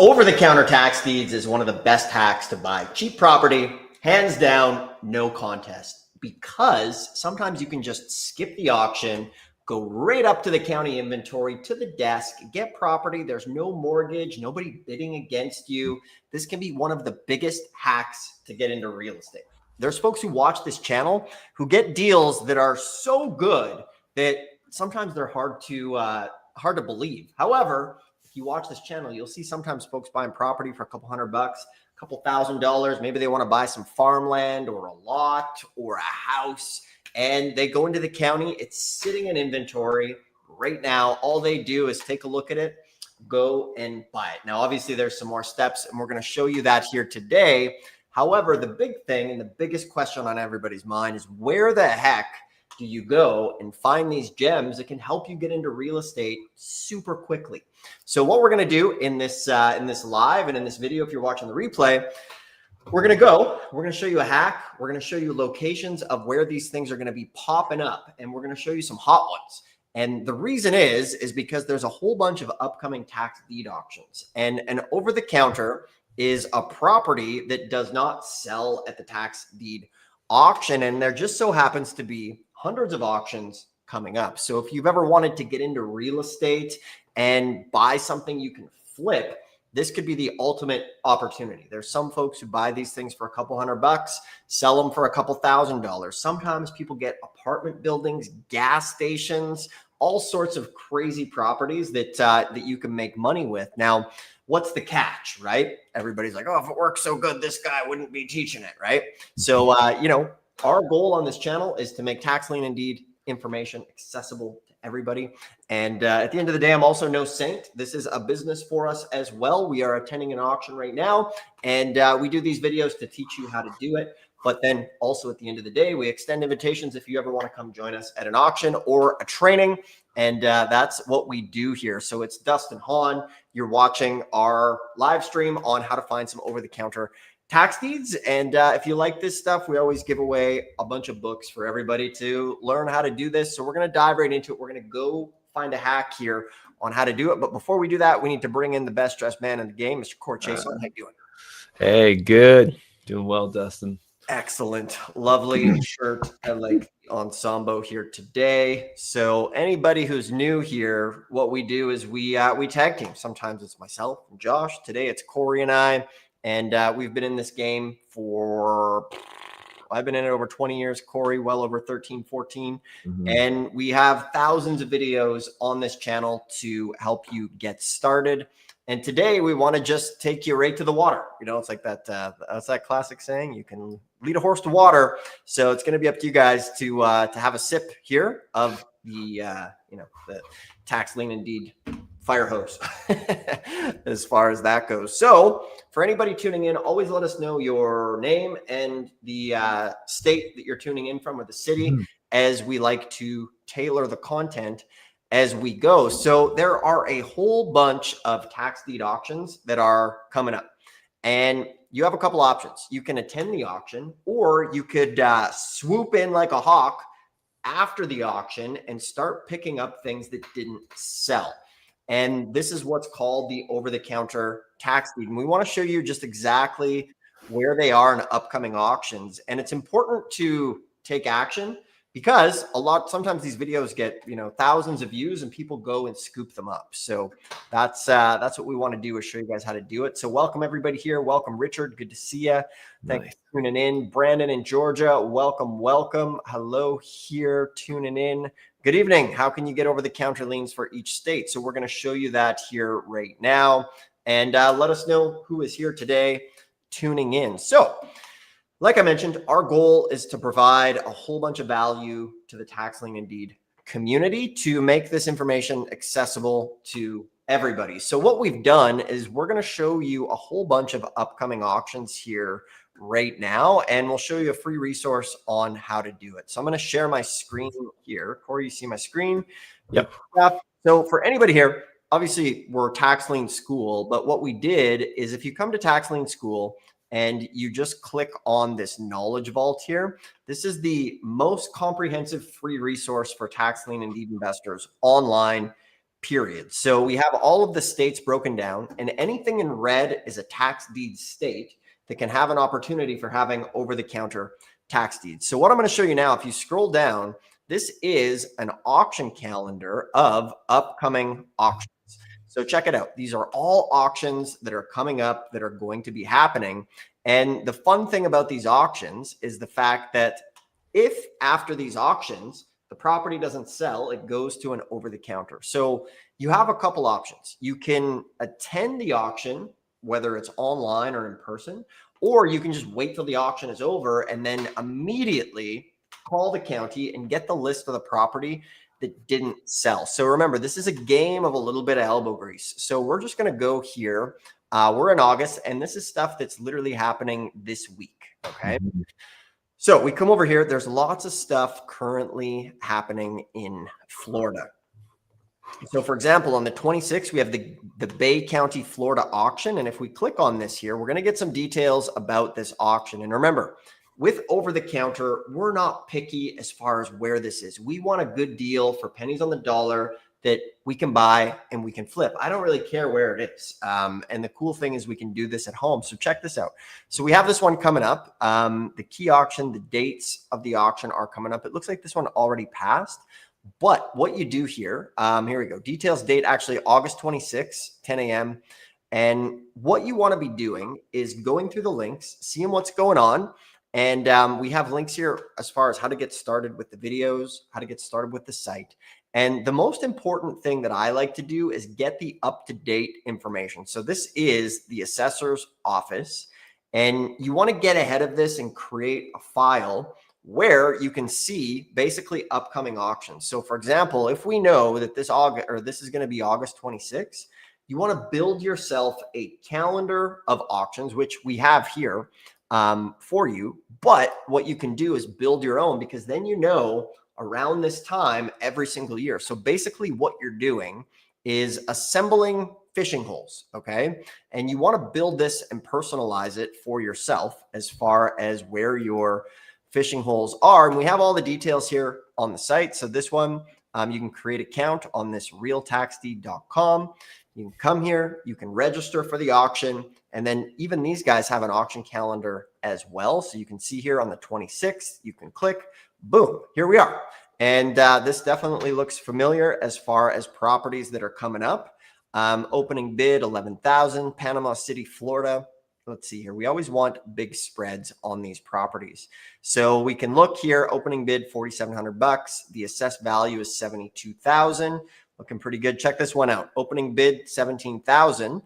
Over-the-counter tax deeds is one of the best hacks to buy cheap property, hands down, no contest. Because sometimes you can just skip the auction, go right up to the county inventory, to the desk, get property. There's no mortgage, nobody bidding against you. This can be one of the biggest hacks to get into real estate. There's folks who watch this channel who get deals that are so good that sometimes they're hard to believe. However, if you watch this channel, you'll see sometimes folks buying property for a couple $100, a couple $1,000. Maybe they want to buy some farmland or a lot or a house, and they go into the county. It's sitting in inventory right now. All they do is take a look at it, go and buy it. Now, obviously, there's some more steps, and we're going to show you that here today. However, the big thing and the biggest question on everybody's mind is where the heck do you go and find these gems that can help you get into real estate super quickly? So what we're going to do in this live and in this video, if you're watching the replay, we're going to show you a hack. We're going to show you locations of where these things are going to be popping up, and we're going to show you some hot ones. And the reason is because there's a whole bunch of upcoming tax deed auctions, and an over the counter is a property that does not sell at the tax deed auction. And there just so happens to be hundreds of auctions coming up. So if you've ever wanted to get into real estate and buy something you can flip, this could be the ultimate opportunity. There's some folks who buy these things for a couple $100, sell them for a couple $1,000. Sometimes people get apartment buildings, gas stations, all sorts of crazy properties that you can make money with. Now, what's the catch, right? Everybody's like, oh, if it works so good, this guy wouldn't be teaching it, right? So, our goal on this channel is to make tax lien and deed information accessible to everybody. And at the end of the day, I'm also no saint. This is a business for us as well. We are attending an auction right now, and we do these videos to teach you how to do it. But then also at the end of the day, we extend invitations if you ever want to come join us at an auction or a training. And that's what we do here. So it's Dustin Hahn. You're watching our live stream on how to find some over-the-counter tax deeds. And if you like this stuff, we always give away a bunch of books for everybody to learn how to do this. So we're going to dive right into it. We're going to go find a hack here on how to do it. But before we do that, we need to bring in the best dressed man in the game, Mr. Corey Chase. How you doing? Hey, good. Doing well, Dustin. Excellent. Lovely shirt. I like ensemble here today. So anybody who's new here, what we do is we tag team. Sometimes it's myself and Josh. Today it's Corey and I. And we've been in this game I've been in it over 20 years, Corey, well over 13, 14. Mm-hmm. And we have thousands of videos on this channel to help you get started. And today we want to just take you right to the water. It's like that's that classic saying, you can lead a horse to water. So it's going to be up to you guys to have a sip here of the tax lien and deed fire hose as far as that goes. So for anybody tuning in, always let us know your name and the state that you're tuning in from, or the city, as we like to tailor the content as we go. So there are a whole bunch of tax deed auctions that are coming up, and you have a couple options. You can attend the auction, or you could swoop in like a hawk after the auction and start picking up things that didn't sell. And this is what's called the over-the-counter tax deed. And we want to show you just exactly where they are in upcoming auctions. And it's important to take action, because sometimes these videos get, thousands of views and people go and scoop them up. So that's what we want to do, is show you guys how to do it. So welcome everybody here. Welcome, Richard. Good to see you. Thanks for tuning in. Brandon in Georgia. Welcome. Hello here, tuning in. Good evening. How can you get over the counter liens for each state? So we're going to show you that here right now. And let us know who is here today tuning in. So like I mentioned, our goal is to provide a whole bunch of value to the tax lien and deed community to make this information accessible to everybody. So what we've done is we're going to show you a whole bunch of upcoming auctions here right now, and we'll show you a free resource on how to do it. So I'm going to share my screen here. Corey, you see my screen? Yep. So for anybody here, obviously we're Tax Lien School, but what we did is, if you come to Tax Lien School and you just click on this knowledge vault here, this is the most comprehensive free resource for tax lien and deed investors online period. So we have all of the states broken down, and anything in red is a tax deed state that can have an opportunity for having over-the-counter tax deeds. So what I'm going to show you now, if you scroll down, this is an auction calendar of upcoming auctions. So check it out. These are all auctions that are coming up that are going to be happening. And the fun thing about these auctions is the fact that if after these auctions, the property doesn't sell, it goes to an over-the-counter. So you have a couple options. You can attend the auction, whether it's online or in person, or you can just wait till the auction is over and then immediately call the county and get the list of the property that didn't sell. So remember, this is a game of a little bit of elbow grease. So we're just going to go here. We're in August, and this is stuff that's literally happening this week. Okay. So we come over here. There's lots of stuff currently happening in Florida. So for example, on the 26th, we have the Bay County, Florida auction. And if we click on this here, we're going to get some details about this auction. And remember, with over the counter, we're not picky as far as where this is. We want a good deal for pennies on the dollar that we can buy and we can flip. I don't really care where it is. And the cool thing is we can do this at home. So check this out. So we have this one coming up. The key auction, the dates of the auction are coming up. It looks like this one already passed. But what you do here, here we go. Details date actually August 26, 10 a.m. And what you want to be doing is going through the links, seeing what's going on. And we have links here as far as how to get started with the videos, how to get started with the site. And the most important thing that I like to do is get the up-to-date information. So this is the assessor's office, and you want to get ahead of this and create a file where you can see basically upcoming auctions. So for example, if we know that this is going to be August 26, you want to build yourself a calendar of auctions, which we have here for you. But what you can do is build your own, because then you know around this time every single year. So basically what you're doing is assembling fishing holes, okay? And you want to build this and personalize it for yourself as far as where your fishing holes are. And we have all the details here on the site. So this one, you can create an account on this realtaxdeed.com. You can come here, you can register for the auction. And then even these guys have an auction calendar as well. So you can see here on the 26th, you can click, boom, here we are. And this definitely looks familiar as far as properties that are coming up. Opening bid, 11,000, Panama City, Florida. Let's see here. We always want big spreads on these properties. So we can look here, opening bid, $4,700. The assessed value is 72,000. Looking pretty good. Check this one out. Opening bid, 17,000.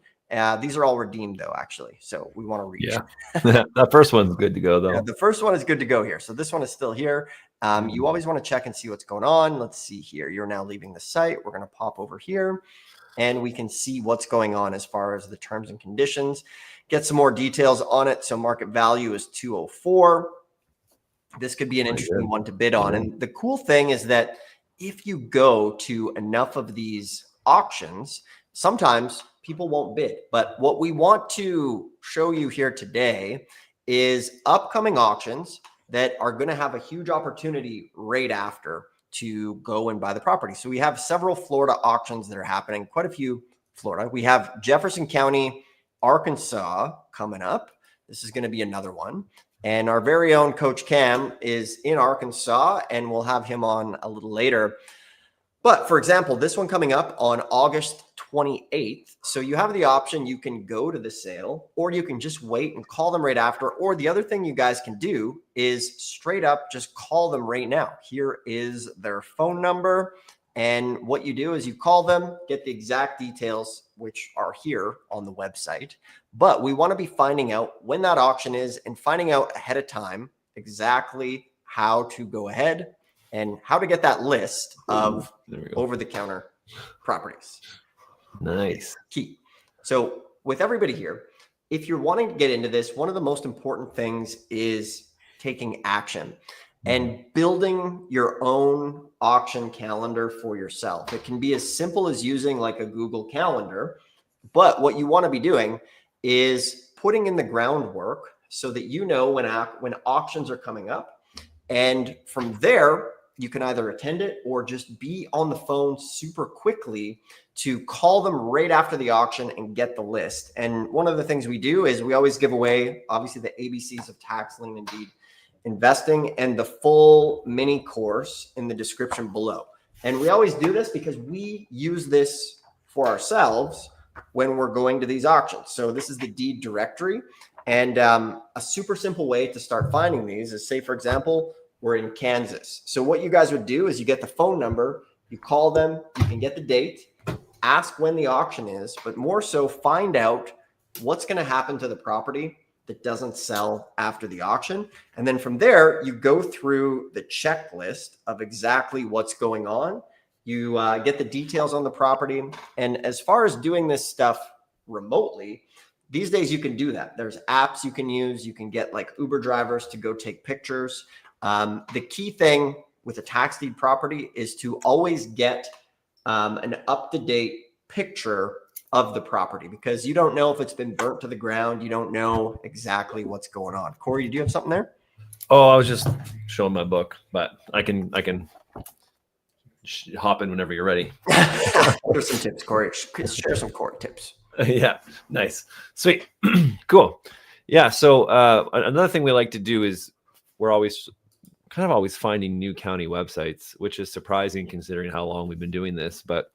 These are all redeemed though, actually. So we want to reach. Yeah. That first one's good to go though. Yeah, the first one is good to go here. So this one is still here. You always want to check and see what's going on. Let's see here. You're now leaving the site. We're going to pop over here and we can see what's going on as far as the terms and conditions. Get some more details on it. So market value is 204. This could be an interesting one to bid on. And the cool thing is that if you go to enough of these auctions, sometimes people won't bid. But what we want to show you here today is upcoming auctions that are going to have a huge opportunity right after to go and buy the property. So we have several Florida auctions that are happening, quite a few Florida. We have Jefferson County, Arkansas coming up. This is going to be another one. And our very own Coach Cam is in Arkansas, and we'll have him on a little later. But for example, this one coming up on August 28th. So you have the option, you can go to the sale, or you can just wait and call them right after. Or the other thing you guys can do is straight up just call them right now. Here is their phone number. And what you do is you call them, get the exact details, which are here on the website. But we want to be finding out when that auction is and finding out ahead of time exactly how to go ahead and how to get that list of over-the-counter properties. Nice. Key. So with everybody here, if you're wanting to get into this, one of the most important things is taking action and building your own auction calendar for yourself. It can be as simple as using like a Google Calendar, but what you want to be doing is putting in the groundwork so that you know when auctions are coming up. And from there, you can either attend it or just be on the phone super quickly to call them right after the auction and get the list. And one of the things we do is we always give away, obviously, the ABCs of tax lien and deed investing and the full mini course in the description below. And we always do this because we use this for ourselves when we're going to these auctions. So this is the deed directory. And a super simple way to start finding these is, say, for example, we're in Kansas. So what you guys would do is you get the phone number, you call them, you can get the date, ask when the auction is, but more so find out what's going to happen to the property that doesn't sell after the auction. And then from there, you go through the checklist of exactly what's going on. You get the details on the property. And as far as doing this stuff remotely, these days you can do that. There's apps you can use. You can get like Uber drivers to go take pictures. The key thing with a tax deed property is to always get an up-to-date picture of the property, because you don't know if it's been burnt to the ground. You don't know exactly what's going on. Corey, do you have something there? Oh, I was just showing my book, but I can hop in whenever you're ready. Here's some tips, Corey. Share some Corey tips. Yeah, nice, sweet, cool. Yeah, so another thing we like to do is we're always finding new county websites, which is surprising considering how long we've been doing this. But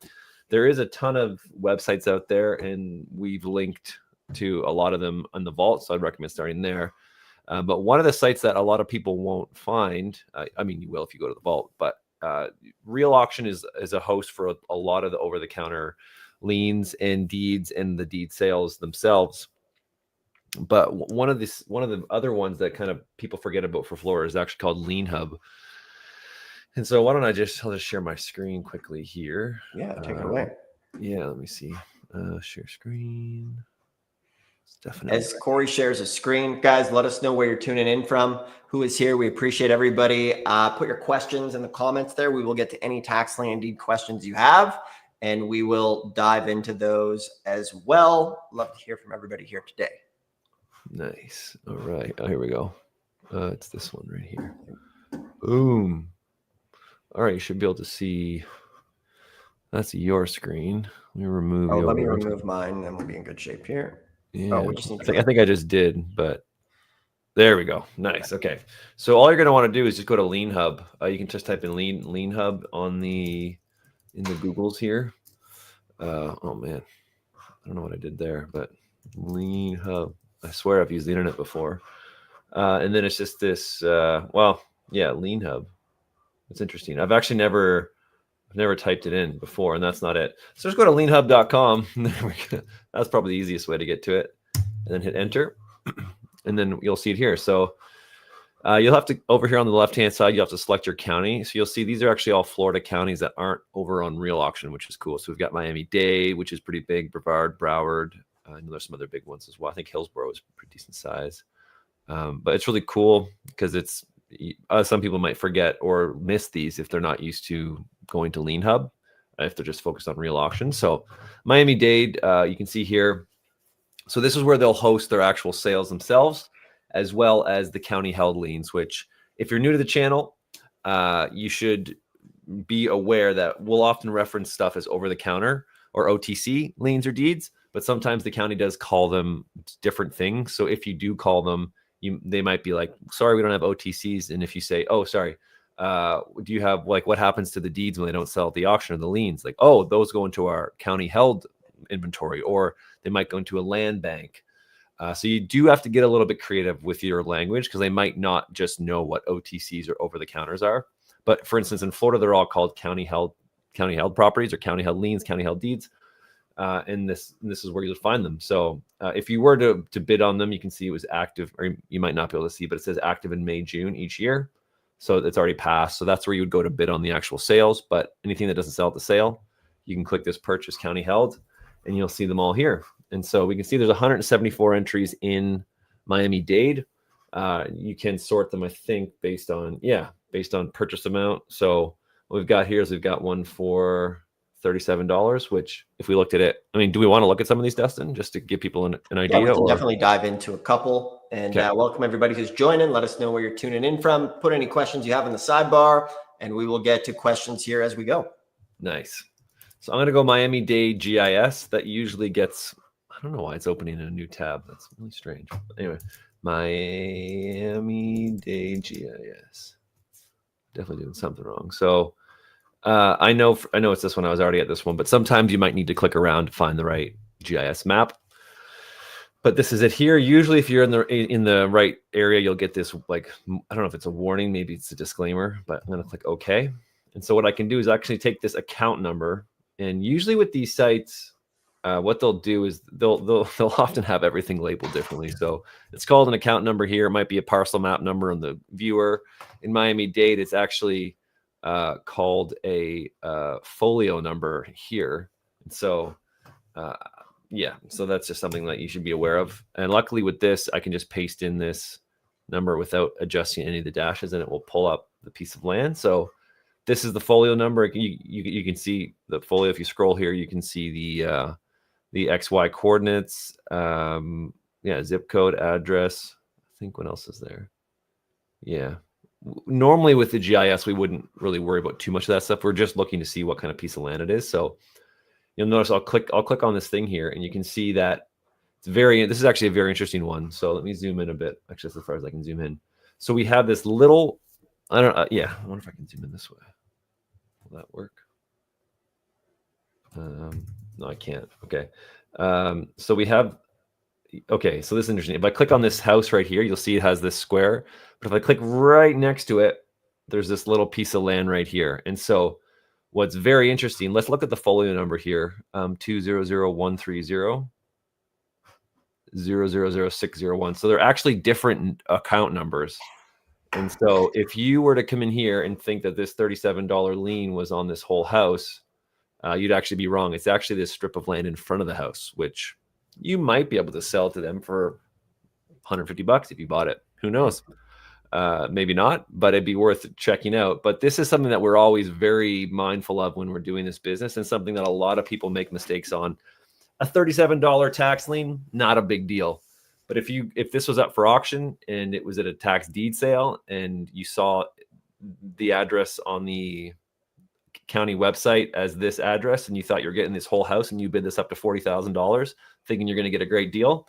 there is a ton of websites out there, and we've linked to a lot of them on the vault, so I'd recommend starting there. But one of the sites that a lot of people won't find, I mean, you will if you go to the vault, but Real Auction is a host for a lot of the over-the-counter liens and deeds and the deed sales themselves. But one of the other ones that kind of people forget about for Florida is actually called LienHub. And so why don't I'll just share my screen quickly here. Yeah, take it away. Yeah, let me see. Share screen. Definitely. As Corey shares a screen, guys, let us know where you're tuning in from, who is here. We appreciate everybody. Put your questions in the comments there. We will get to any tax lien and deed questions you have, and we will dive into those as well. Love to hear from everybody here today. Nice. All right. Oh, here we go. It's this one right here. Boom. All right. You should be able to see. That's your screen. Let me remove. Let me remove mine, and we'll be in good shape here. Yeah. We just I think I just did, but there we go. Nice. Okay. So all you're going to want to do is just go to LienHub. You can just type in LienHub in the Googles here. Oh man, I don't know what I did there, but LienHub. I swear I've used the internet before. And then it's just this, LienHub. It's interesting. I've actually never typed it in before, and that's not it. So just go to lienhub.com. That's probably the easiest way to get to it. And then hit enter. And then you'll see it here. So you'll have to, over here on the left-hand side, you have to select your county. So you'll see these are actually all Florida counties that aren't over on Real Auction, which is cool. So we've got Miami-Dade, which is pretty big, Brevard. I know there's some other big ones as well. I think Hillsborough is pretty decent size. But it's really cool because it's some people might forget or miss these if they're not used to going to LienHub, if they're just focused on Real Auction. So Miami-Dade, you can see here. So this is where they'll host their actual sales themselves, as well as the county held liens, which if you're new to the channel, you should be aware that we'll often reference stuff as over-the-counter or OTC liens or deeds, but sometimes the county does call them different things. So if you do call them, they might be like, sorry, we don't have OTCs. And if you say, oh, sorry, do you have, like, what happens to the deeds when they don't sell at the auction or the liens? Like, oh, those go into our county held inventory, or they might go into a land bank. So you do have to get a little bit creative with your language because they might not just know what OTCs or over the counters are. But for instance, in Florida, they're all called county held properties or county held liens, county held deeds. And this is where you'll find them. So if you were to bid on them, you can see it was active, or you might not be able to see, but it says active in May, June each year. So it's already passed. So that's where you would go to bid on the actual sales. But anything that doesn't sell at the sale, you can click this purchase county held, and you'll see them all here. And so we can see there's 174 entries in Miami-Dade. You can sort them, I think, based on purchase amount. So what we've got here is we've got one for $37, which if we looked at it, I mean, do we want to look at some of these, Dustin, just to give people an idea? Yeah, we can definitely dive into a couple. And welcome everybody who's joining. Let us know where you're tuning in from. Put any questions you have in the sidebar, and we will get to questions here as we go. Nice. So I'm going to go Miami-Dade GIS. That usually gets, I don't know why it's opening in a new tab. That's really strange. But anyway, Miami-Dade GIS. Definitely doing something wrong. So I know it's this one. I was already at this one, but sometimes you might need to click around to find the right GIS map. But this is it here. Usually if you're in the right area, you'll get this, like, I don't know if it's a warning, maybe it's a disclaimer, but I'm going to click OK. And so what I can do is actually take this account number, and usually with these sites, what they'll do is they'll often have everything labeled differently. So it's called an account number here. It might be a parcel map number on the viewer. In Miami-Dade, it's actually called a folio number here. And so yeah, so that's just something that you should be aware of. And luckily with this, I can just paste in this number without adjusting any of the dashes, and it will pull up the piece of land. So this is the folio number. You can see the folio. If you scroll here, you can see the XY coordinates, yeah, zip code, address. I think what else is there? Yeah. Normally with the GIS, we wouldn't really worry about too much of that stuff. We're just looking to see what kind of piece of land it is. So you'll notice I'll click on this thing here, and you can see that this is actually a very interesting one. So let me zoom in a bit. Actually, that's as far as I can zoom in. So we have this little, yeah, I wonder if I can zoom in this way. Will that work? No, I can't. Okay. So we have, okay, so this is interesting. If I click on this house right here, you'll see it has this square. But if I click right next to it, there's this little piece of land right here. And so what's very interesting, let's look at the folio number here, 200-130. 000601. So they're actually different account numbers. And so if you were to come in here and think that this $37 lien was on this whole house, you'd actually be wrong. It's actually this strip of land in front of the house, which you might be able to sell to them for $150 if you bought it. Who knows? Maybe not, but it'd be worth checking out. But this is something that we're always very mindful of when we're doing this business, and something that a lot of people make mistakes on. A $37 tax lien, not a big deal. But if this was up for auction and it was at a tax deed sale and you saw the address on the county website as this address, and you thought you're getting this whole house, and you bid this up to $40,000 thinking you're going to get a great deal,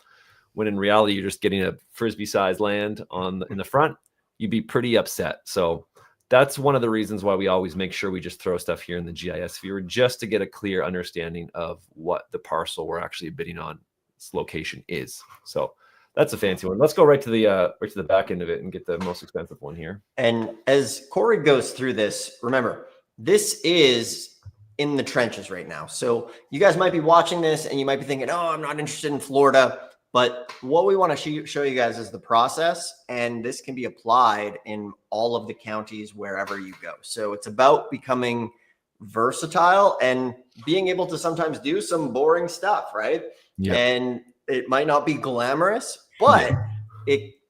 when in reality you're just getting a Frisbee-sized land in the front, you'd be pretty upset. So that's one of the reasons why we always make sure we just throw stuff here in the GIS viewer, just to get a clear understanding of what the parcel we're actually bidding on its location is. So that's a fancy one. Let's go right to the back end of it and get the most expensive one here. And as Corey goes through this, remember, this is in the trenches right now. So you guys might be watching this and you might be thinking, oh, I'm not interested in Florida. But what we want to show you guys is the process, and this can be applied in all of the counties wherever you go. So it's about becoming versatile and being able to sometimes do some boring stuff, right? Yeah. And it might not be glamorous, but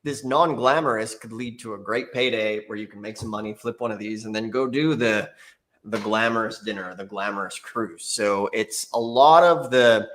this non-glamorous could lead to a great payday where you can make some money, flip one of these, and then go do the glamorous dinner, the glamorous cruise. So it's a lot of the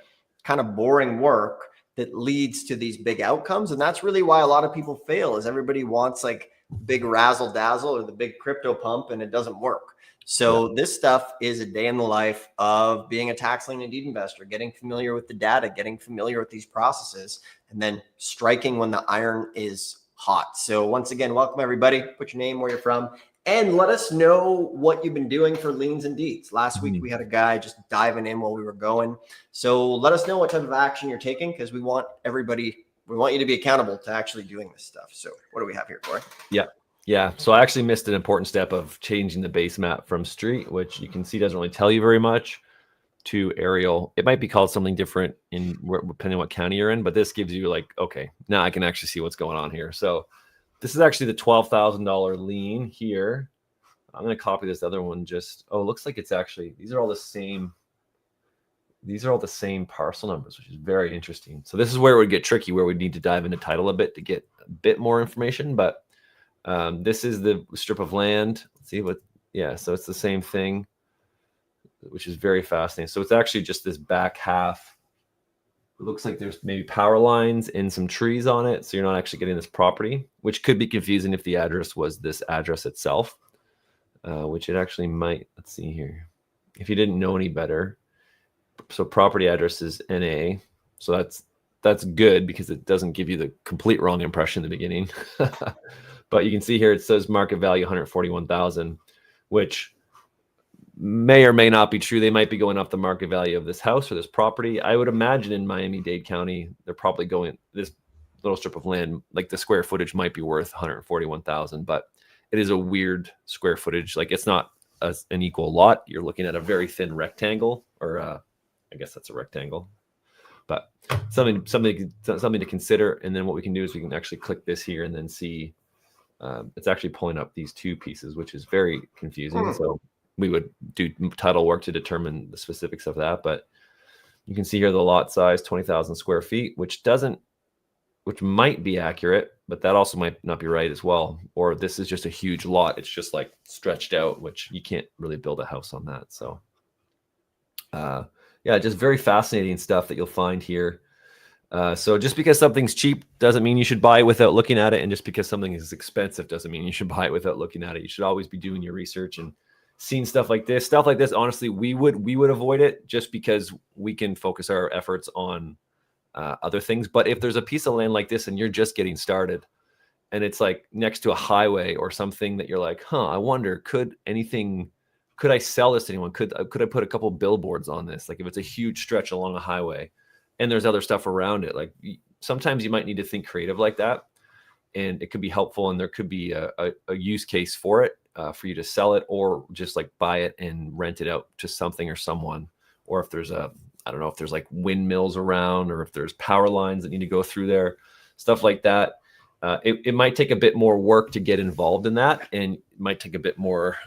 kind of boring work that leads to these big outcomes. And that's really why a lot of people fail, is everybody wants like big razzle dazzle or the big crypto pump, and it doesn't work. So this stuff is a day in the life of being a tax lien and deed investor, getting familiar with the data, getting familiar with these processes, and then striking when the iron is hot. So once again, welcome everybody. Put your name, where you're from, and let us know what you've been doing for liens and deeds. Last week, we had a guy just diving in while we were going. So let us know what type of action you're taking, because we want you to be accountable to actually doing this stuff. So what do we have here, Corey? Yeah. So I actually missed an important step of changing the base map from street, which you can see doesn't really tell you very much, to aerial. It might be called something different depending on what county you're in, but this gives you like, okay, now I can actually see what's going on here. So this is actually the $12,000 lien here. I'm going to copy this other one. It looks like it's actually, these are all the same parcel numbers, which is very interesting. So this is where it would get tricky, where we'd need to dive into title a bit to get a bit more information. But this is the strip of land. Let's see so it's the same thing, which is very fascinating. So it's actually just this back half. It looks like there's maybe power lines and some trees on it. So you're not actually getting this property, which could be confusing if the address was this address itself, which it actually might. Let's see here. if you didn't know any better, so property address is NA. So that's good because it doesn't give you the complete wrong impression in the beginning. But you can see here it says market value 141,000, which may or may not be true. They might be going off the market value of this house or this property. I would imagine in Miami-Dade County, they're probably going, this little strip of land, like the square footage might be worth 141,000, but it is a weird square footage. Like it's not an equal lot. You're looking at a very thin rectangle, or I guess that's a rectangle, but something to consider. And then what we can do is we can actually click this here and then see it's actually pulling up these two pieces, which is very confusing. So we would do title work to determine the specifics of that. But you can see here the lot size, 20,000 square feet, which might be accurate, but that also might not be right as well. Or this is just a huge lot. It's just like stretched out, which you can't really build a house on that. So yeah, just very fascinating stuff that you'll find here. So just because something's cheap doesn't mean you should buy it without looking at it. And just because something is expensive doesn't mean you should buy it without looking at it. You should always be doing your research and seeing stuff like this. Honestly, we would avoid it just because we can focus our efforts on other things. But if there's a piece of land like this and you're just getting started and it's like next to a highway or something that you're like, I wonder, could I sell this to anyone? Could I put a couple billboards on this? Like if it's a huge stretch along a highway and there's other stuff around it, like sometimes you might need to think creative like that, and it could be helpful. And there could be a use case for it, for you to sell it or just like buy it and rent it out to something or someone. Or if there's I don't know if there's like windmills around or if there's power lines that need to go through there, stuff like that. It might take a bit more work to get involved in that, and it might take a bit more,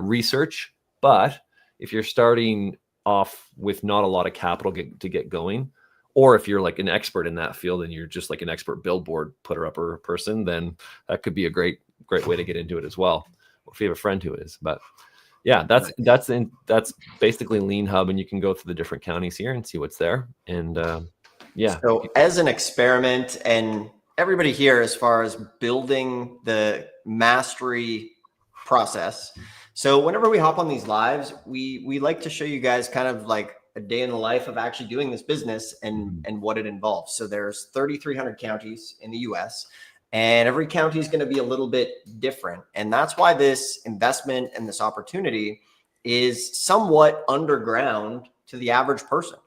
research. But if you're starting off with not a lot of capital to get going, or if you're like an expert in that field and you're just like an expert billboard putter-upper person, then that could be a great way to get into it as well. Or if you have a friend who is, but yeah, that's basically LienHub, and you can go through the different counties here and see what's there. And so as an experiment, and everybody here, as far as building the mastery process. So whenever we hop on these lives, we like to show you guys kind of like a day in the life of actually doing this business and what it involves. So there's 3,300 counties in the US, and every county is going to be a little bit different. And that's why this investment and this opportunity is somewhat underground to the average person,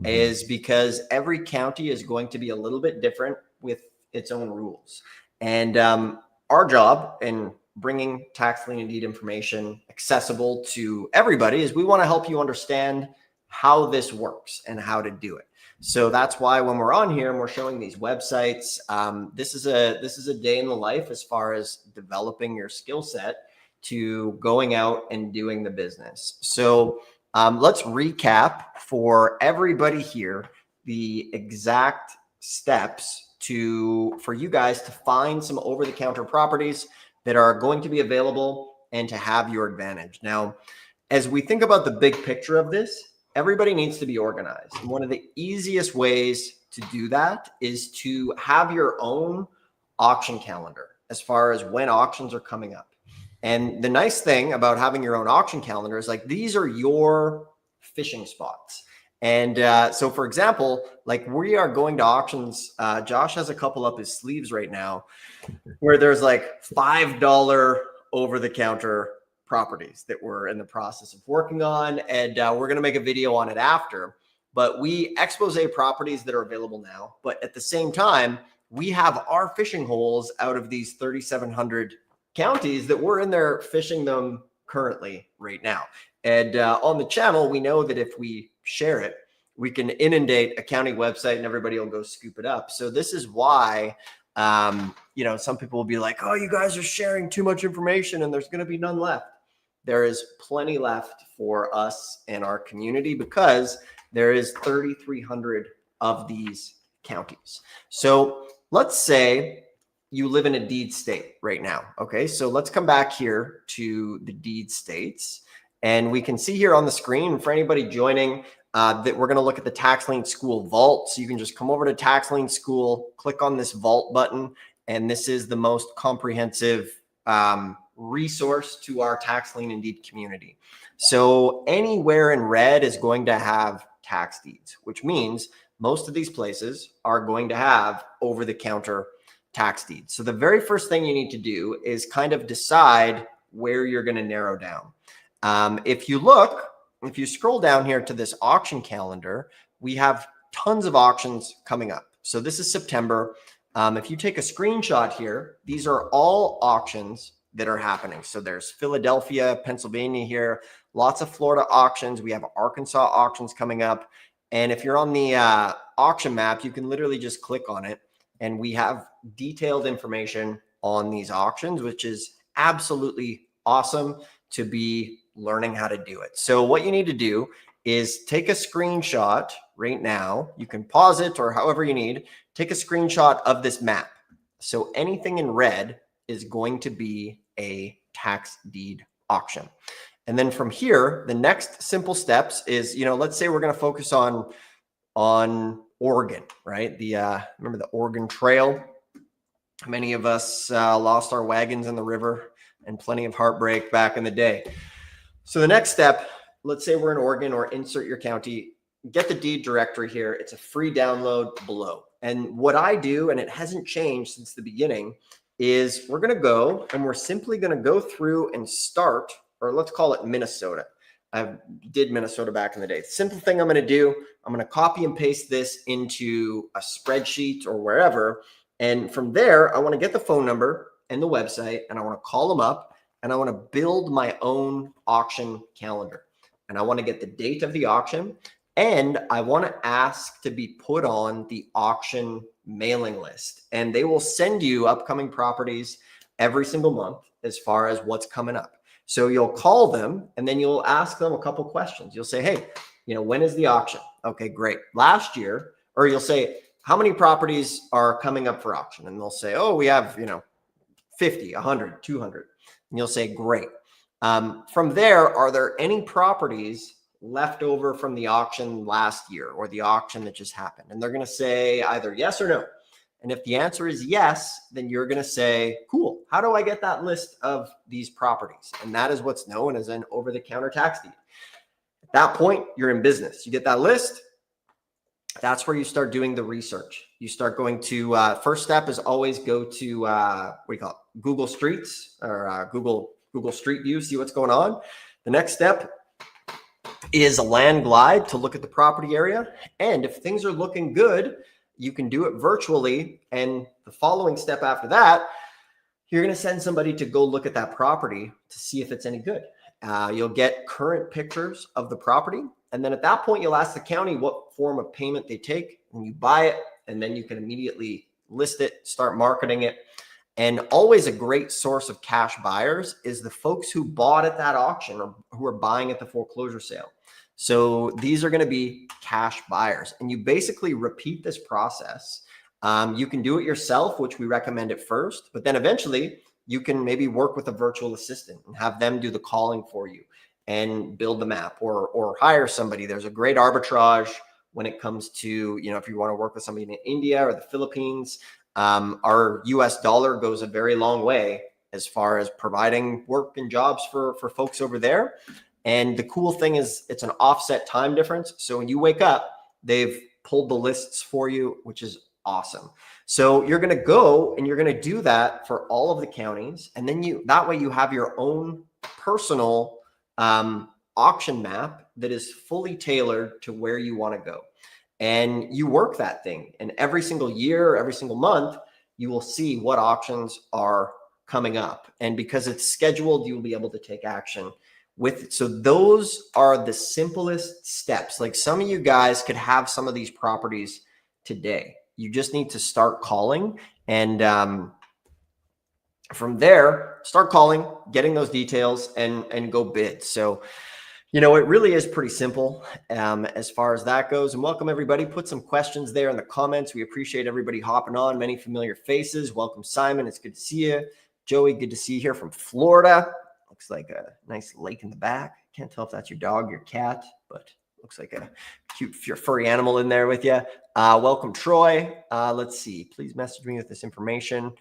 is because every county is going to be a little bit different with its own rules. And our job in bringing tax lien and deed information accessible to everybody is we want to help you understand how this works and how to do it. So that's why when we're on here and we're showing these websites, this is a day in the life as far as developing your skill set to going out and doing the business. So let's recap for everybody here the exact steps for you guys to find some over-the-counter properties that are going to be available and to have your advantage. Now, as we think about the big picture of this, everybody needs to be organized. And one of the easiest ways to do that is to have your own auction calendar as far as when auctions are coming up. And the nice thing about having your own auction calendar is like these are your fishing spots. And so, for example, like we are going to auctions. Josh has a couple up his sleeves right now where there's like $5 over-the-counter properties that we're in the process of working on. And we're going to make a video on it after. But we expose properties that are available now. But at the same time, we have our fishing holes out of these 3,700 counties that we're in there fishing them currently right now. And on the channel, we know that if we share it, we can inundate a county website and everybody will go scoop it up. So this is why, some people will be like, oh, you guys are sharing too much information and there's going to be none left. There is plenty left for us and our community because there is 3,300 of these counties. So let's say you live in a deed state right now. Okay, so let's come back here to the deed states. And we can see here on the screen for anybody joining that we're going to look at the Tax Lien School Vault. So you can just come over to Tax Lien School, click on this Vault button, and this is the most comprehensive resource to our tax lien and deed community. So anywhere in red is going to have tax deeds, which means most of these places are going to have over-the-counter tax deeds. So the very first thing you need to do is kind of decide where you're going to narrow down. If you scroll down here to this auction calendar, we have tons of auctions coming up. So this is September. If you take a screenshot here, these are all auctions that are happening. So there's Philadelphia, Pennsylvania here, lots of Florida auctions. We have Arkansas auctions coming up. And if you're on the auction map, you can literally just click on it. And we have detailed information on these auctions, which is absolutely awesome to be learning how to do it. So what you need to do is take a screenshot right now. You can pause it or however you need. Take a screenshot of this map. So anything in red is going to be a tax deed auction. And then from here, the next simple steps is, let's say we're going to focus on Oregon, right? Remember the Oregon Trail? Many of us lost our wagons in the river and plenty of heartbreak back in the day. So the next step, let's say we're in Oregon or insert your county, get the deed directory here. It's a free download below. And what I do, and it hasn't changed since the beginning, is we're going to go and we're simply going to go through and start, or let's call it Minnesota. I did Minnesota back in the day. The simple thing I'm going to do, I'm going to copy and paste this into a spreadsheet or wherever. And from there, I want to get the phone number and the website, and I want to call them up, and I want to build my own auction calendar. And I want to get the date of the auction, and I want to ask to be put on the auction mailing list. And they will send you upcoming properties every single month as far as what's coming up. So you'll call them and then you'll ask them a couple questions. You'll say, hey, when is the auction? Okay, great. Last year, or you'll say, how many properties are coming up for auction? And they'll say, oh, we have, 50, 100, 200. And you'll say, great. From there, are there any properties left over from the auction last year or the auction that just happened? And they're going to say either yes or no. And if the answer is yes, then you're going to say, cool, how do I get that list of these properties? And that is what's known as an over-the-counter tax deed. At that point, you're in business. You get that list. That's where you start doing the research. You start going to, first step is always go to, Google Streets or Google Street View, see what's going on. The next step is a land glide to look at the property area. And if things are looking good, you can do it virtually. And the following step after that, you're going to send somebody to go look at that property to see if it's any good. You'll get current pictures of the property. And then at that point, you'll ask the county what form of payment they take, and you buy it. And then you can immediately list it, start marketing it. And always a great source of cash buyers is the folks who bought at that auction or who are buying at the foreclosure sale. So these are going to be cash buyers, and you basically repeat this process. You can do it yourself, which we recommend at first, but then eventually you can maybe work with a virtual assistant and have them do the calling for you and build the map, or hire somebody. There's a great arbitrage when it comes to, if you want to work with somebody in India or the Philippines. Our US dollar goes a very long way as far as providing work and jobs for folks over there. And the cool thing is it's an offset time difference. So when you wake up, they've pulled the lists for you, which is awesome. So you're going to go and you're going to do that for all of the counties. And then that way you have your own personal auction map that is fully tailored to where you want to go. And you work that thing. And every single year, every single month, you will see what auctions are coming up. And because it's scheduled, you'll be able to take action with it. So those are the simplest steps. Like some of you guys could have some of these properties today. You just need to start calling, and from there, start calling, getting those details, and go bid. So, it really is pretty simple as far as that goes. And welcome everybody. Put some questions there in the comments. We appreciate everybody hopping on. Many familiar faces. Welcome, Simon. It's good to see you. Joey, good to see you here from Florida. Looks like a nice lake in the back. Can't tell if that's your dog, your cat, but looks like a cute furry animal in there with you. Welcome, Troy. Let's see. Please message me with this information.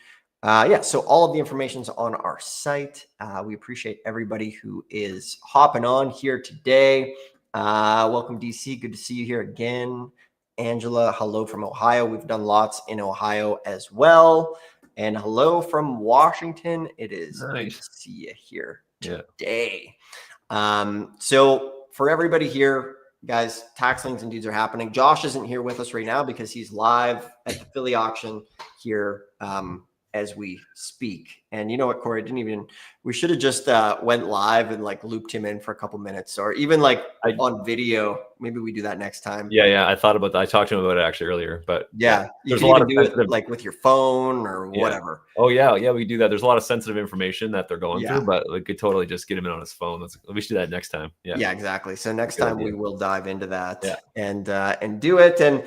Yeah, so all of the information's on our site. We appreciate everybody who is hopping on here today. Welcome, DC. Good to see you here again. Angela, hello from Ohio. We've done lots in Ohio as well. And hello from Washington. It is good to see you here today. So for everybody here, guys, tax liens and deeds are happening. Josh isn't here with us right now because he's live at the Philly auction here as we speak. And you know what, Corey, we should have just went live and like looped him in for a couple minutes, or even like on video. Maybe we do that next time. Yeah. I thought about that. I talked to him about it actually earlier, but yeah, there's a lot of do it like with your phone or whatever. Oh yeah, we do that. There's a lot of sensitive information that they're going through, but we could totally just get him in on his phone. We should do that next time. Yeah, exactly. So next time we will dive into that and do it. And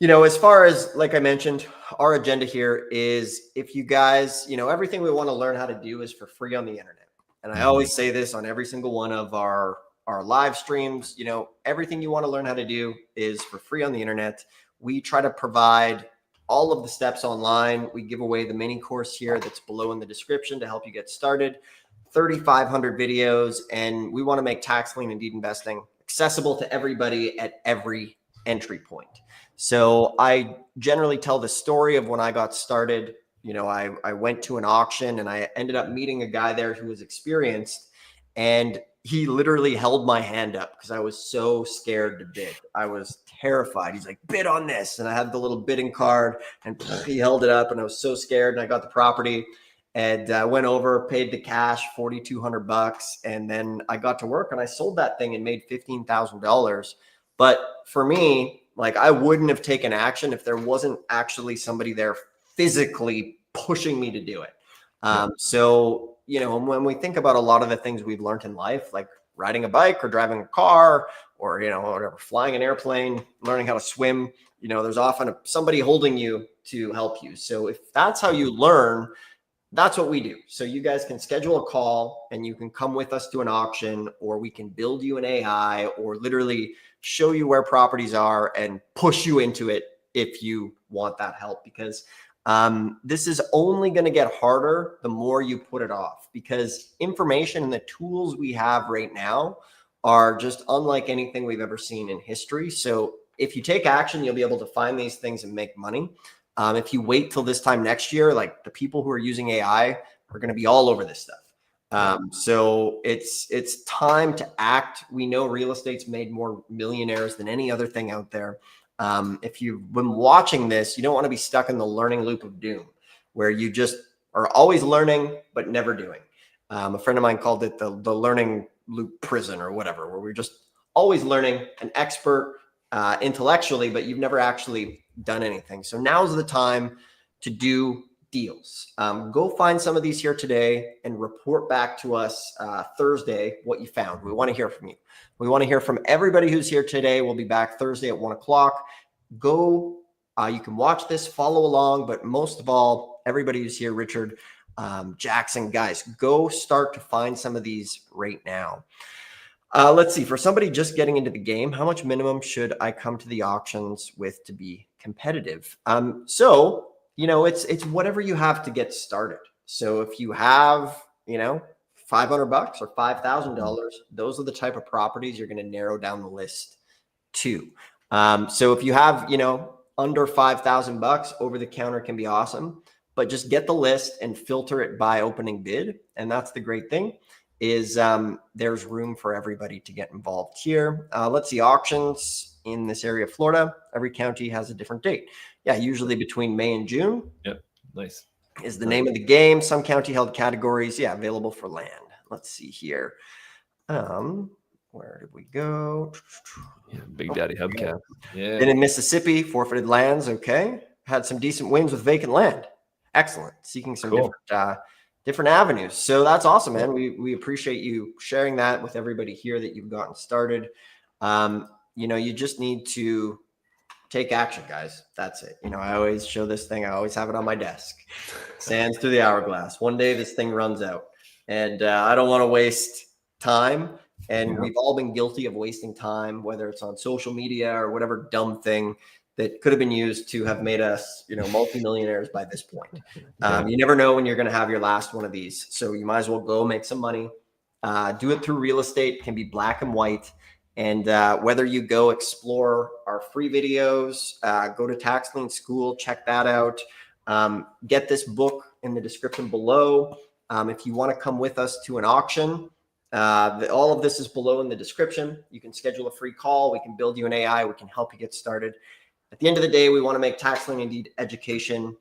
as far as, like I mentioned, our agenda here is, if you guys, everything we want to learn how to do is for free on the internet. And I always say this on every single one of our live streams, everything you want to learn how to do is for free on the internet. We try to provide all of the steps online. We give away the mini course here that's below in the description to help you get started. 3,500 videos, and we want to make tax lien and deed investing accessible to everybody at every entry point. So I generally tell the story of when I got started. I went to an auction and I ended up meeting a guy there who was experienced, and he literally held my hand up because I was so scared to bid. I was terrified. He's like, bid on this. And I had the little bidding card, and he held it up, and I was so scared. And I got the property and went over, paid the cash, $4,200. And then I got to work and I sold that thing and made $15,000. But for me, like, I wouldn't have taken action if there wasn't actually somebody there physically pushing me to do it. So, when we think about a lot of the things we've learned in life, like riding a bike or driving a car or, whatever, flying an airplane, learning how to swim, there's often somebody holding you to help you. So if that's how you learn, that's what we do. So you guys can schedule a call and you can come with us to an auction, or we can build you an AI, or literally show you where properties are and push you into it if you want that help. Because this is only going to get harder the more you put it off, because information and the tools we have right now are just unlike anything we've ever seen in history. So if you take action, you'll be able to find these things and make money. If you wait till this time next year, like, the people who are using AI are going to be all over this stuff. So it's time to act. We know real estate's made more millionaires than any other thing out there. If you've been watching this, you don't want to be stuck in the learning loop of doom, where you just are always learning but never doing. A friend of mine called it the learning loop prison or whatever, where we're just always learning, an expert intellectually, but you've never actually done anything. So now's the time to do deals. Go find some of these here today and report back to us Thursday what you found. We want to hear from you. We want to hear from everybody who's here today. We'll be back Thursday at 1 o'clock. Go, you can watch this, follow along, but most of all, everybody who's here, Richard, Jackson, guys, go start to find some of these right now. Let's see, for somebody just getting into the game, how much minimum should I come to the auctions with to be competitive? So, it's whatever you have to get started. So if you have, $500 or $5,000, those are the type of properties you're going to narrow down the list to. So if you have, under $5,000, over the counter can be awesome, but just get the list and filter it by opening bid. And that's the great thing, is there's room for everybody to get involved here. Let's see, auctions in this area of Florida, every county has a different date. Yeah, usually between May and June. Yep, nice. Is the name of the game. Some county held categories, available for land. Let's see here. Where did we go? Yeah, Big Daddy Hubcap. Yeah. Been in Mississippi, forfeited lands. Okay. Had some decent wins with vacant land. Excellent. Seeking some different avenues. So that's awesome, man. We appreciate you sharing that with everybody here that you've gotten started. You just need to take action, guys. That's it. I always show this thing. I always have it on my desk. Sands through the hourglass. One day this thing runs out, and I don't want to waste time. And we've all been guilty of wasting time, whether it's on social media or whatever dumb thing that could have been used to have made us, multimillionaires by this point. You never know when you're going to have your last one of these. So you might as well go make some money. Do it through real estate. It can be black and white. And whether you go explore our free videos, go to Tax Lien School, check that out. Get this book in the description below. If you want to come with us to an auction, all of this is below in the description. You can schedule a free call. We can build you an AI. We can help you get started. At the end of the day, we want to make tax lien and deed education,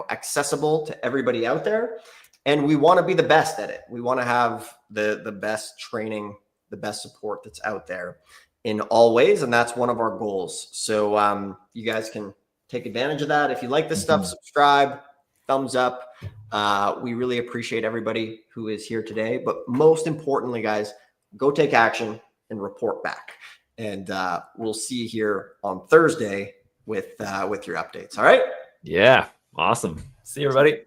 accessible to everybody out there. And we want to be the best at it. We want to have the best training, the best support that's out there in all ways. And that's one of our goals. So you guys can take advantage of that. If you like this stuff, subscribe, thumbs up. We really appreciate everybody who is here today. But most importantly, guys, go take action and report back. And we'll see you here on Thursday with your updates. All right. Yeah. Awesome. See you, everybody.